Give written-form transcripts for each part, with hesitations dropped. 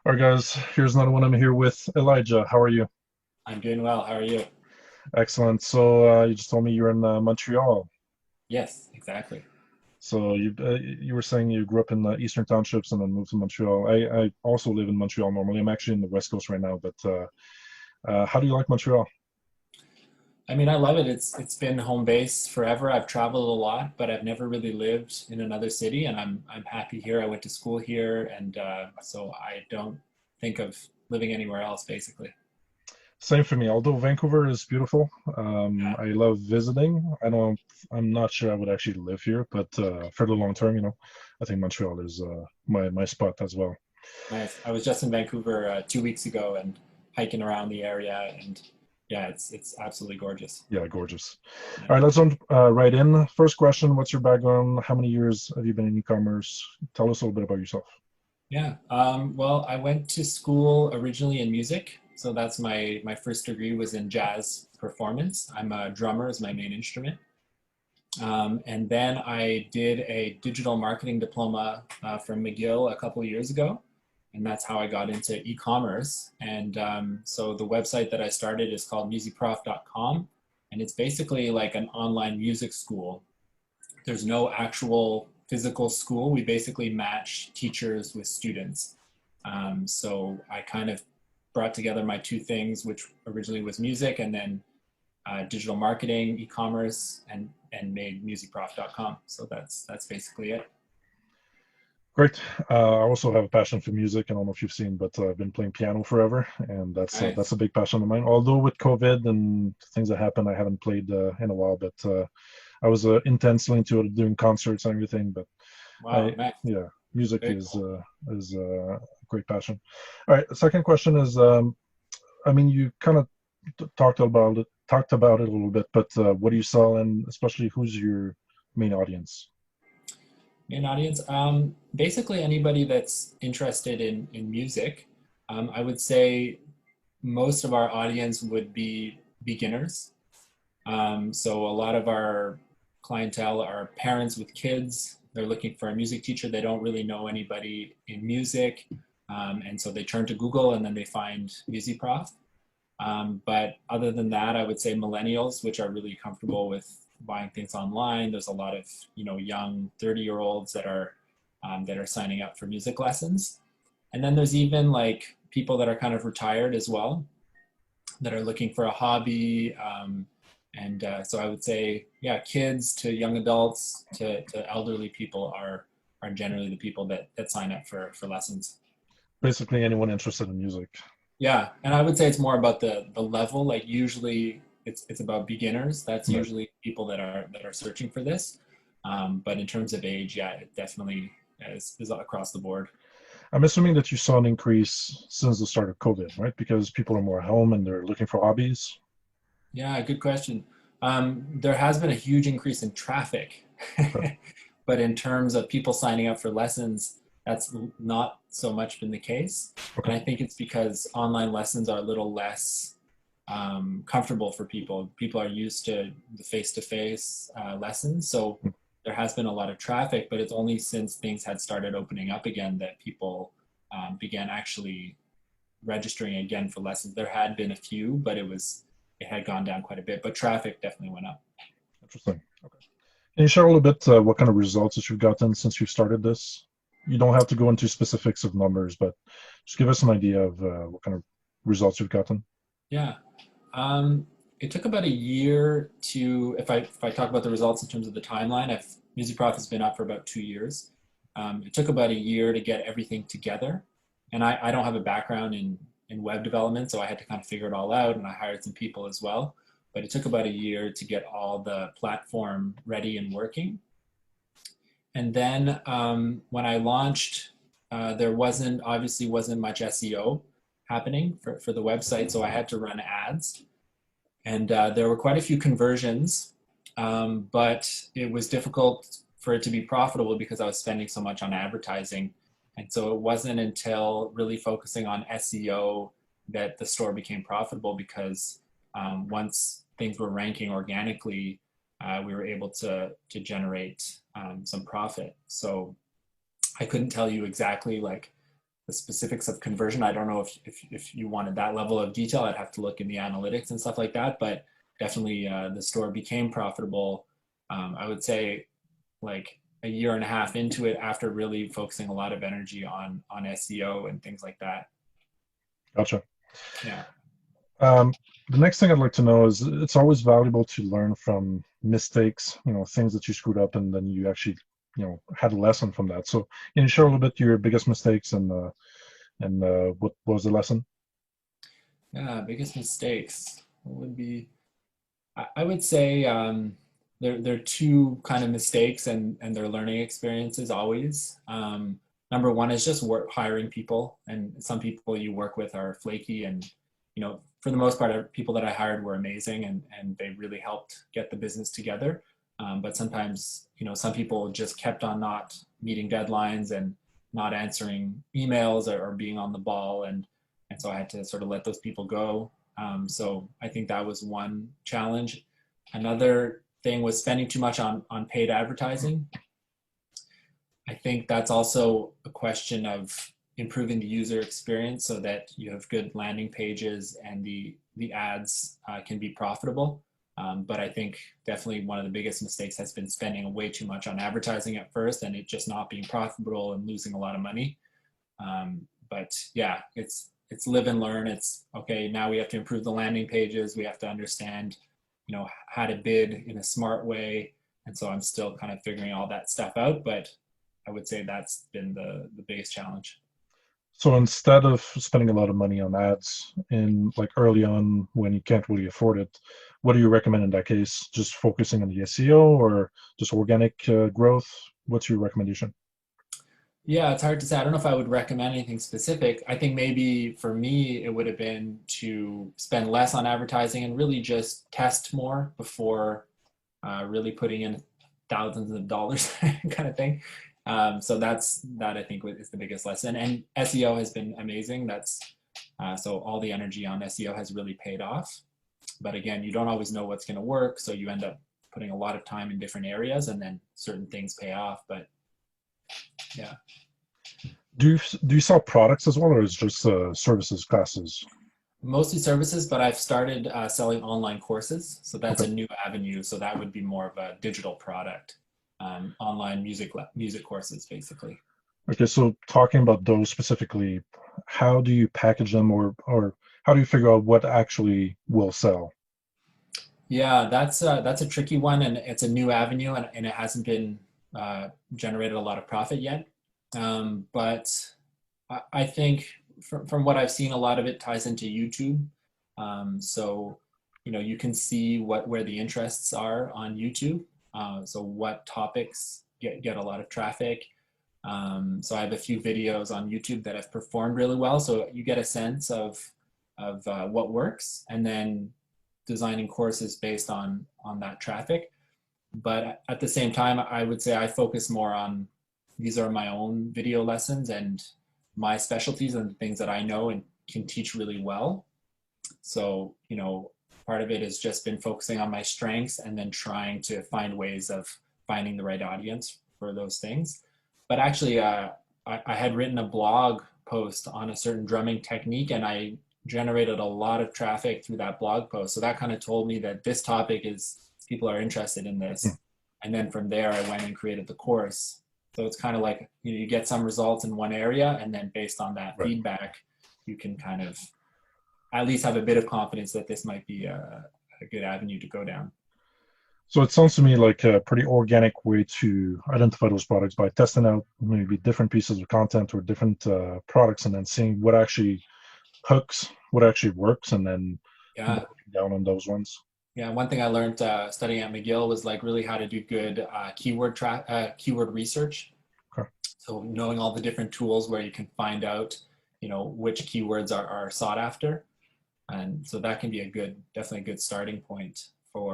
All right, guys, here's another one. I'm here with Elijah. How are you? I'm doing well. How are you? Excellent. So you just told me you're in Montreal. Yes, exactly. So you were saying you grew up in the Eastern Townships and then moved to Montreal. I also live in Montreal normally. I'm actually in the West Coast right now, but how do you like Montreal? I mean, I love it. It's been home base forever. I've traveled a lot, but I've never really lived in another city, and I'm happy here. I went to school here, and so I don't think of living anywhere else, basically. Same for me. Although Vancouver is beautiful, Yeah, I love visiting. I'm not sure I would actually live here, but for the long term, I think Montreal is my spot as well. nice. I was just in Vancouver 2 weeks ago and hiking around the area, and yeah, it's absolutely gorgeous. Yeah, gorgeous. Yeah. All right, let's jump right in. First question, what's your background? How many years have you been in e-commerce? Tell us a little bit about yourself. Yeah. Well, I went to school originally in music, so that's my first degree was in jazz performance. I'm a drummer as my main instrument, and then I did a digital marketing diploma from McGill a couple of years ago, and that's how I got into e-commerce. And so the website that I started is called musicprof.com, and it's basically like an online music school. There's no actual physical school. We basically match teachers with students. So I kind of brought together my two things, which originally was music and then digital marketing, e-commerce, and made musicprof.com. So that's basically it. Great. I also have a passion for music. I don't know if you've seen, but I've been playing piano forever, and that's Nice. a big passion of mine. Although with COVID and things that happened, I haven't played in a while. But I was intensely into it, doing concerts and everything. But Wow, nice. yeah, music Very cool. is a great passion. All right. The second question is, I mean, you kind of talked about it a little bit, but what do you sell, and especially who's your main audience? Main audience, basically anybody that's interested in music. I would say most of our audience would be beginners. So a lot of our clientele are parents with kids. They're looking for a music teacher. They don't really know anybody in music. And so they turn to Google and then they find MusiProf. But other than that, I would say millennials, which are really comfortable with buying things online. There's a lot of young 30-year-olds that are signing up for music lessons. And then there's even like people that are kind of retired as well that are looking for a hobby. And so I would say, yeah, kids to young adults to elderly people are generally the people that sign up for lessons. Basically, anyone interested in music. Yeah, and I would say it's more about the level. Like usually, it's about beginners. That's Right. usually people that are searching for this. But in terms of age, yeah, it definitely is across the board. I'm assuming that you saw an increase since the start of COVID, right? Because people are more at home and they're looking for hobbies. Yeah, good question. There has been a huge increase in traffic, Okay. but in terms of people signing up for lessons, that's not so much been the case. And Okay. I think it's because online lessons are a little less comfortable for people. People are used to the face-to-face lessons, so there has been a lot of traffic, but it's only since things had started opening up again that people began actually registering again for lessons. There had been a few, but it had gone down quite a bit, but traffic definitely went up. Interesting. Okay. Can you share a little bit what kind of results that you've gotten since you've started this? You don't have to go into specifics of numbers, but just give us an idea of what kind of results you've gotten. Yeah. Um, it took about a year to, if I talk about the results in terms of the timeline, MusicProf has been up for about 2 years. It took about a year to get everything together. And I don't have a background in web development, so I had to kind of figure it all out, and I hired some people as well. But it took about a year to get all the platform ready and working. And then when I launched, there wasn't much SEO happening for the website, so I had to run ads. And there were quite a few conversions, but it was difficult for it to be profitable because I was spending so much on advertising. And so it wasn't until really focusing on SEO that the store became profitable because once things were ranking organically, we were able to generate some profit. So I couldn't tell you exactly like the specifics of conversion. I don't know if you wanted that level of detail. I'd have to look in the analytics and stuff like that. But definitely, the store became profitable. I would say like a year and a half into it, after really focusing a lot of energy on SEO and things like that. Gotcha. Yeah. Um, the next thing I'd like to know is it's always valuable to learn from mistakes, things that you screwed up and then you actually, had a lesson from that. So can you share a little bit your biggest mistakes and what was the lesson? Yeah, biggest mistakes. What would be? I would say there are two kind of mistakes and their learning experiences always. Number one is just hiring people, and some people you work with are flaky, and for the most part, people that I hired were amazing, and they really helped get the business together. But sometimes some people just kept on not meeting deadlines and not answering emails or being on the ball, and so I had to sort of let those people go. So I think that was one challenge. Another thing was spending too much on paid advertising. I think that's also a question of improving the user experience so that you have good landing pages and the ads can be profitable. But I think definitely one of the biggest mistakes has been spending way too much on advertising at first and it just not being profitable and losing a lot of money. But yeah, it's live and learn. It's okay. Now we have to improve the landing pages. We have to understand, how to bid in a smart way. And so I'm still kind of figuring all that stuff out. But I would say that's been the biggest challenge. So instead of spending a lot of money on ads in like early on when you can't really afford it, what do you recommend in that case? Just focusing on the SEO or just organic growth? What's your recommendation? Yeah, it's hard to say. I don't know if I would recommend anything specific. I think maybe for me, it would have been to spend less on advertising and really just test more before really putting in thousands of dollars kind of thing. So that I think is the biggest lesson. And SEO has been amazing. So all the energy on SEO has really paid off. But again, you don't always know what's going to work. So you end up putting a lot of time in different areas and then certain things pay off. But yeah. Do you sell products as well, or is it just services classes? Mostly services, but I've started selling online courses. So that's Okay. a new avenue. So that would be more of a digital product, online music courses, basically. Okay, so talking about those specifically, how do you package them or how do you figure out what actually will sell? Yeah, that's a tricky one, and it's a new avenue, and it hasn't been generated a lot of profit yet. But I think from what I've seen, a lot of it ties into YouTube. So you can see where the interests are on YouTube. So what topics get a lot of traffic. So I have a few videos on YouTube that have performed really well. So you get a sense of what works, and then designing courses based on that traffic. But at the same time, I would say I focus more on these are my own video lessons and my specialties and the things that I know and can teach really well. So, part of it has just been focusing on my strengths and then trying to find ways of finding the right audience for those things. But actually, I had written a blog post on a certain drumming technique and I generated a lot of traffic through that blog post. So that kind of told me that this topic is people are interested in Hmm. this. And then from there, I went and created the course. So it's kind of like you get some results in one area, and then based on that Right. feedback, you can kind of at least have a bit of confidence that this might be a good avenue to go down. So it sounds to me like a pretty organic way to identify those products by testing out maybe different pieces of content or different products and then seeing what actually hooks, what actually works, and then Yeah, doubling down on those ones. yeah. One thing I learned studying at McGill was like really how to do good keyword research. Okay. So knowing all the different tools where you can find out, which keywords are sought after, and so that can be definitely a good starting point for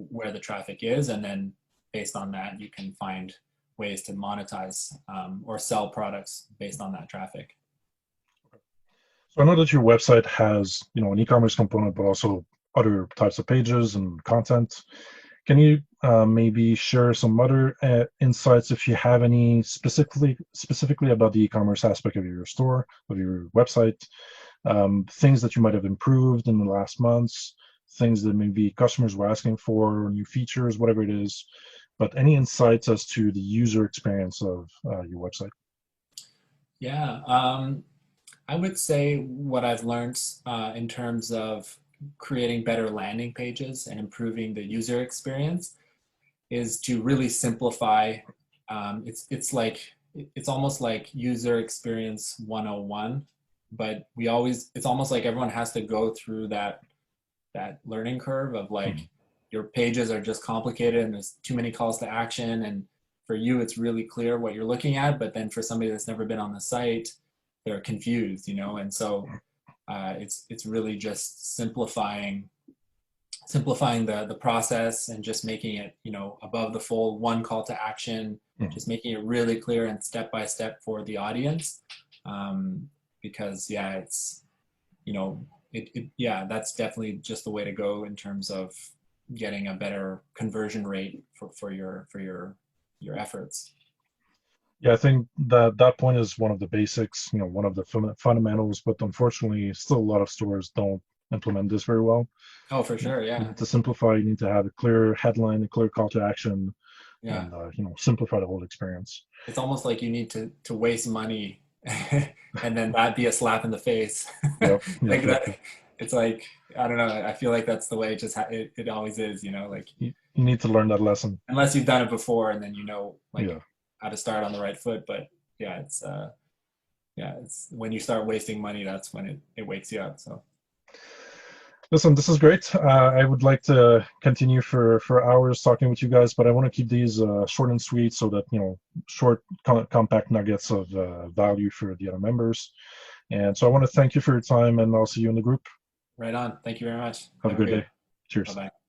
where the traffic is, and then based on that, you can find ways to monetize or sell products based on that traffic. So I know that your website has, an e-commerce component, but also other types of pages and content. Can you maybe share some other insights if you have any specifically about the e-commerce aspect of your store, of your website, things that you might have improved in the last months, things that maybe customers were asking for, new features, whatever it is, but any insights as to the user experience of your website? Yeah, I would say what I've learned in terms of creating better landing pages and improving the user experience is to really simplify. It's almost like user experience 101, but it's almost like everyone has to go through that learning curve of Hmm. like your pages are just complicated and there's too many calls to action, and for you it's really clear what you're looking at, but then for somebody that's never been on the site, they're confused, and so it's really just simplifying the process and just making it, above the fold, one call to action, Hmm. just making it really clear and step by step for the audience. um, because yeah, it's yeah, that's definitely just the way to go in terms of getting a better conversion rate for your efforts. Yeah, I think that that point is one of the basics, one of the fundamentals, but unfortunately, still a lot of stores don't implement this very well. Oh, for You sure. you Yeah. need to simplify, you need to have a clear headline, a clear call to action, Yeah. and simplify the whole experience. It's almost like you need to waste money and then that be a slap in the face. Yep, yep, Like yep, that. yep. It's like, I don't know. I feel like that's the way it always is, like You need to learn that lesson. unless you've done it before and then like Yeah. how to start on the right foot. But yeah, it's when you start wasting money, that's when it wakes you up. So Listen, this is great. I would like to continue for hours talking with you guys, but I want to keep these short and sweet so that short, compact nuggets of value for the other members. And so I want to thank you for your time, and I'll see you in the group. right on. Thank you very much. Have a Have a great great day. one. Bye Cheers. bye.